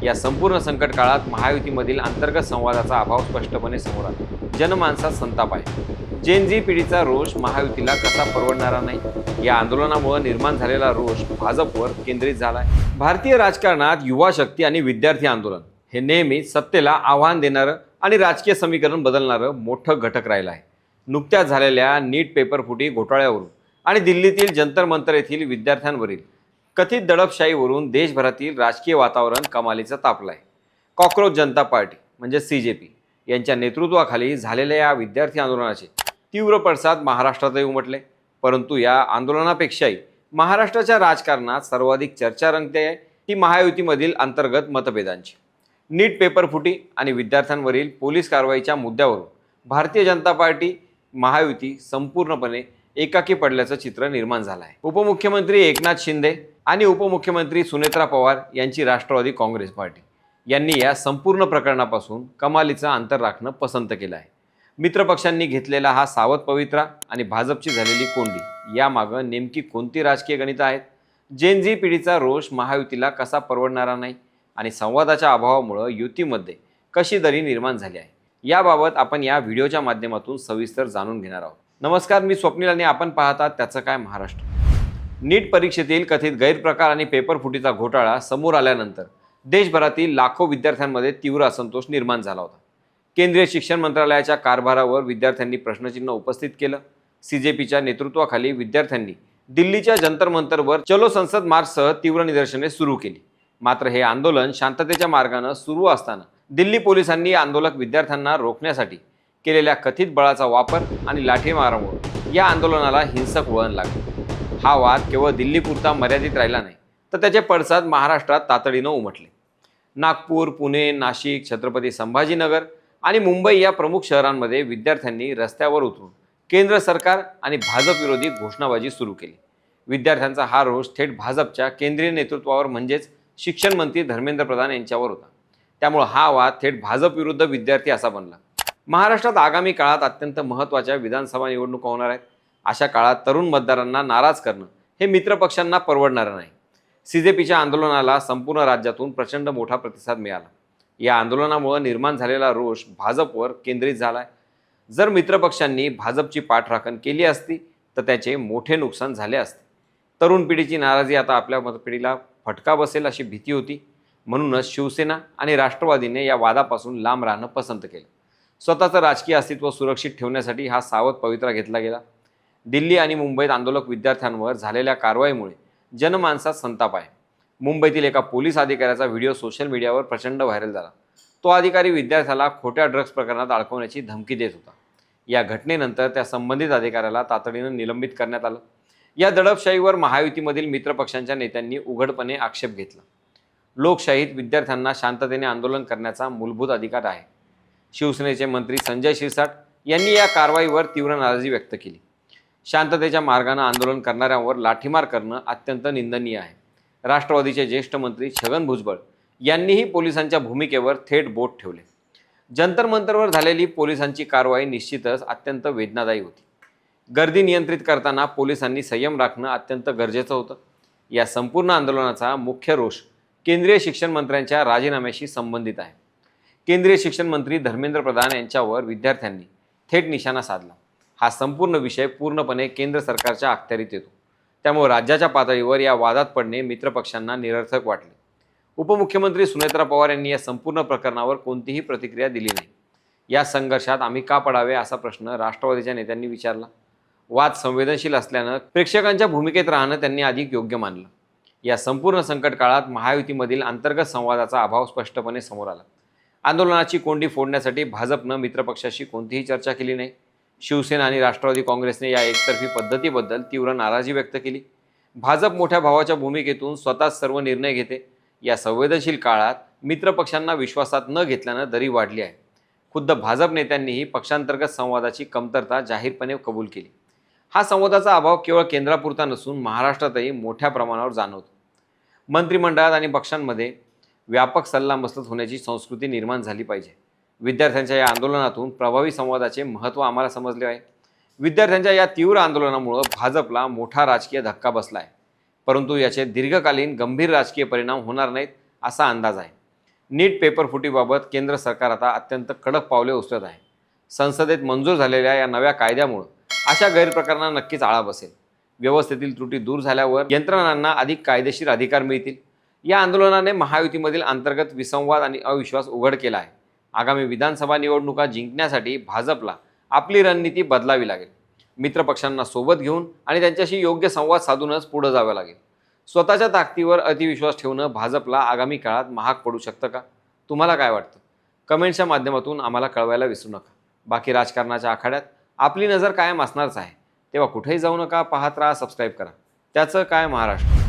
या संपूर्ण संकट काळात महायुतीमधील अंतर्गत संवादाचा अभाव स्पष्टपणे समोर आला। जनमानसात संताप आहे। जेन झी पिढीचा रोष महायुतीला कसा परवडणारा नाही, या आंदोलनामुळे निर्माण झालेला रोष भाजपवर केंद्रित झालाय। भारतीय राजकारणात युवा शक्ती आणि विद्यार्थी आंदोलन हे नेहमीच सत्तेला आव्हान देणारं आणि राजकीय समीकरण बदलणारं मोठं घटक राहिलं आहे। नुकत्याच झालेल्या नीट पेपर फुटी घोटाळ्यावरून आणि दिल्लीतील जंतर मंतर येथील विद्यार्थ्यांवरील कथित दडपशाहीवरून देशभरातील राजकीय वातावरण कमालीचं तापलं आहे। कॉकरोच जनता पार्टी म्हणजे CJP यांच्या नेतृत्वाखाली झालेल्या या विद्यार्थी आंदोलनाचे तीव्र पडसाद महाराष्ट्रातही उमटले। परंतु या आंदोलनापेक्षाही महाराष्ट्राच्या राजकारणात सर्वाधिक चर्चा रंगते ती महायुतीमधील अंतर्गत मतभेदांची। नीट पेपर फुटी आणि विद्यार्थ्यांवरील पोलीस कारवाईच्या मुद्द्यावरून भारतीय जनता पार्टी महायुती संपूर्णपणे एकाकी पडल्याचं चित्र निर्माण झालं आहे। उपमुख्यमंत्री एकनाथ शिंदे आणि उपमुख्यमंत्री सुनेत्रा पवार यांची राष्ट्रवादी काँग्रेस पार्टी यांनी या संपूर्ण प्रकरणापासून कमालीचं अंतर राखणं पसंत केलं आहे। मित्रपक्षांनी घेतलेला हा सावध पवित्रा आणि भाजपची झालेली कोंडी यामागं नेमकी कोणती राजकीय गणितं आहेत? जेन झी पिढीचा रोष महायुतीला कसा परवडणारा नाही आणि संवादाच्या अभावामुळे युतीमध्ये कशी दरी निर्माण झाली आहे, याबाबत आपण या व्हिडिओच्या माध्यमातून सविस्तर जाणून घेणार आहोत। नमस्कार, मी स्वप्नील आणि आपण पाहतात त्याचं काय महाराष्ट्र। नीट परीक्षेतील कथित गैरप्रकार आणि पेपर फुटीचा घोटाळा समोर आल्यानंतर देशभरातील लाखो विद्यार्थ्यांमध्ये तीव्र असंतोष निर्माण झाला होता। केंद्रीय शिक्षण मंत्रालयाच्या कारभारावर विद्यार्थ्यांनी प्रश्नचिन्ह उपस्थित केलं। CJPच्या नेतृत्वाखाली विद्यार्थ्यांनी दिल्लीच्या जंतर मंतरवर चलो संसद मार्चसह तीव्र निदर्शने सुरू केली। मात्र हे आंदोलन शांततेच्या मार्गाने सुरू असताना दिल्ली पोलिसांनी आंदोलक विद्यार्थ्यांना रोखण्यासाठी केलेल्या कथित बळाचा वापर आणि लाठीमारामुळे या आंदोलनाला हिंसक वळण लागले। हा वाद केवळ दिल्लीपुरता मर्यादित राहिला नाही, तर त्याचे पडसाद महाराष्ट्रात तातडीनं उमटले। नागपूर, पुणे, नाशिक, छत्रपती संभाजीनगर आणि मुंबई या प्रमुख शहरांमध्ये विद्यार्थ्यांनी रस्त्यावर उतरून केंद्र सरकार आणि भाजप विरोधी घोषणाबाजी सुरू केली। विद्यार्थ्यांचा हा रोष थेट भाजपच्या केंद्रीय नेतृत्वावर म्हणजेच शिक्षण मंत्री धर्मेंद्र प्रधान यांच्यावर होता। त्यामुळे हा वाद थेट भाजप विरुद्ध विद्यार्थी असा बनला। महाराष्ट्रात आगामी काळात अत्यंत महत्त्वाच्या विधानसभा निवडणुका होणार आहेत। अशा काळात तरुण मतदारांना नाराज करणं हे मित्रपक्षांना परवडणारं नाही। CJPच्या आंदोलनाला संपूर्ण राज्यातून प्रचंड मोठा प्रतिसाद मिळाला। या आंदोलनामुळे निर्माण झालेला रोष भाजपवर केंद्रित झालाय। जर मित्रपक्षांनी भाजपची पाठराखण केली असती तर त्याचे मोठे नुकसान झाले असते। तरुण पिढीची नाराजी आता आपल्या मतपिढीला फटका बसेल अशी भीती होती। म्हणूनच शिवसेना आणि राष्ट्रवादीने या वादापासून लांब राहणं पसंत केलं। स्वतःचं राजकीय अस्तित्व सुरक्षित ठेवण्यासाठी हा सावध पवित्रा घेतला गेला। दिल्ली आणि मुंबईत आंदोलक विद्यार्थ्यांवर झालेल्या कारवाईमुळे जनमानसात संताप आहे। मुंबईतील एका पोलीस अधिकाऱ्याचा व्हिडिओ सोशल मीडियावर प्रचंड व्हायरल झाला। तो अधिकारी विद्यार्थ्याला खोट्या ड्रग्ज प्रकरणात अडकवण्याची धमकी देत होता। या घटनेनंतर त्या संबंधित अधिकाऱ्याला तातडीनं निलंबित करण्यात आलं। या दडपशाहीवर महायुतीमधील मित्रपक्षांच्या नेत्यांनी उघडपणे आक्षेप घेतला। लोकशाहीत विद्यार्थ्यांना शांततेने आंदोलन करण्याचा मूलभूत अधिकार आहे। शिवसेनेचे मंत्री संजय शिरसाट यांनी या कारवाईवर तीव्र नाराजी व्यक्त केली। शांततेच्या मार्गाने आंदोलन करणाऱ्यांवर लाठीमार करणं अत्यंत निंदनीय आहे। राष्ट्रवादीचे ज्येष्ठ मंत्री छगन भुजबळ यांनीही पोलिसांच्या भूमिकेवर थेट बोट ठेवले। जंतर मंतरवर झालेली पोलिसांची कारवाई निश्चितच अत्यंत वेदनादायी होती। गर्दी नियंत्रित करताना पोलिसांनी संयम राखणं अत्यंत गरजेचं होतं। या संपूर्ण आंदोलनाचा मुख्य रोष केंद्रीय शिक्षण मंत्र्यांच्या राजीनाम्याशी संबंधित आहे। केंद्रीय शिक्षण मंत्री धर्मेंद्र प्रधान यांच्यावर विद्यार्थ्यांनी थेट निशाणा साधला। हा संपूर्ण विषय पूर्णपणे केंद्र सरकारच्या अखत्यारीत येतो। त्यामुळे राज्याच्या पातळीवर या वादात पडणे मित्रपक्षांना निरर्थक वाटले। उपमुख्यमंत्री सुनेत्रा पवार यांनी या संपूर्ण प्रकरणावर कोणतीही प्रतिक्रिया दिली नाही। या संघर्षात आम्ही का पडावे असा प्रश्न राष्ट्रवादीच्या नेत्यांनी विचारला। वाद संवेदनशील असल्यानं प्रेक्षकांच्या भूमिकेत राहणं त्यांनी अधिक योग्य मानलं। या संपूर्ण संकट काळात महायुतीमधील अंतर्गत संवादाचा अभाव स्पष्टपणे समोर आला। आंदोलनाची कोंडी फोडण्यासाठी भाजपनं मित्रपक्षाशी कोणतीही चर्चा केली नाही। शिवसेना आणि राष्ट्रवादी काँग्रेसने या एकतर्फी पद्धतीबद्दल तीव्र नाराजी व्यक्त केली। भाजप मोठ्या भावाच्या भूमिकेतून स्वतःच सर्व निर्णय घेते। या संवेदनशील काळात मित्रपक्षांना विश्वासात न घेतल्यानं दरी वाढली आहे। खुद्द भाजप नेत्यांनीही पक्षांतर्गत संवादाची कमतरता जाहीरपणे कबूल केली। हा संवादाचा अभाव केवळ केंद्रापुरता नसून महाराष्ट्रातही मोठ्या प्रमाणावर जाणवतो। मंत्रिमंडळात आणि पक्षांमध्ये व्यापक सल्लामसलत होण्याची संस्कृती निर्माण झाली पाहिजे। विद्यार्थ्यांच्या या आंदोलनातून प्रभावी संवादाचे महत्त्व आम्हाला समजले आहे। विद्यार्थ्यांच्या या तीव्र आंदोलनामुळे भाजपला मोठा राजकीय धक्का बसला आहे, परंतु याचे दीर्घकालीन गंभीर राजकीय परिणाम होणार नाहीत असा अंदाज आहे। नीट पेपर फुटीबाबत केंद्र सरकार आता अत्यंत कडक पावले उचलत आहे. संसदेत मंजूर झालेल्या या नव्या कायद्यामुळे अशा गैरप्रकारांना नक्कीच आळा बसेल. व्यवस्थेतील त्रुटी दूर झाल्यावर यंत्रणांना अधिक कायदेशीर अधिकार मिळतील. या आंदोलनाने महायुतीमधील अंतर्गत विसंवाद आणि अविश्वास उघड केला आहे. आगामी विधानसभा निवडणुका जिंकण्यासाठी भाजपला आपली रणनीती बदलावी लागेल. मित्रपक्षांना सोबत घेऊन आणि त्यांच्याशी योग्य संवाद साधूनच पुढे जावं लागेल. स्वतःच्या ताकदीवर अतिविश्वास ठेवणं भाजपला आगामी काळात महाग पडू शकतं का? तुम्हाला काय वाटतं? कमेंट्सच्या माध्यमातून आम्हाला कळवायला विसरू नका. बाकी राजकारणाच्या आखाड्यात आपली नजर कायम असणारच आहे. तेव्हा कुठेही जाऊ नका, पाहत राहा, सबस्क्राईब करा. त्याचं काय महाराष्ट्र.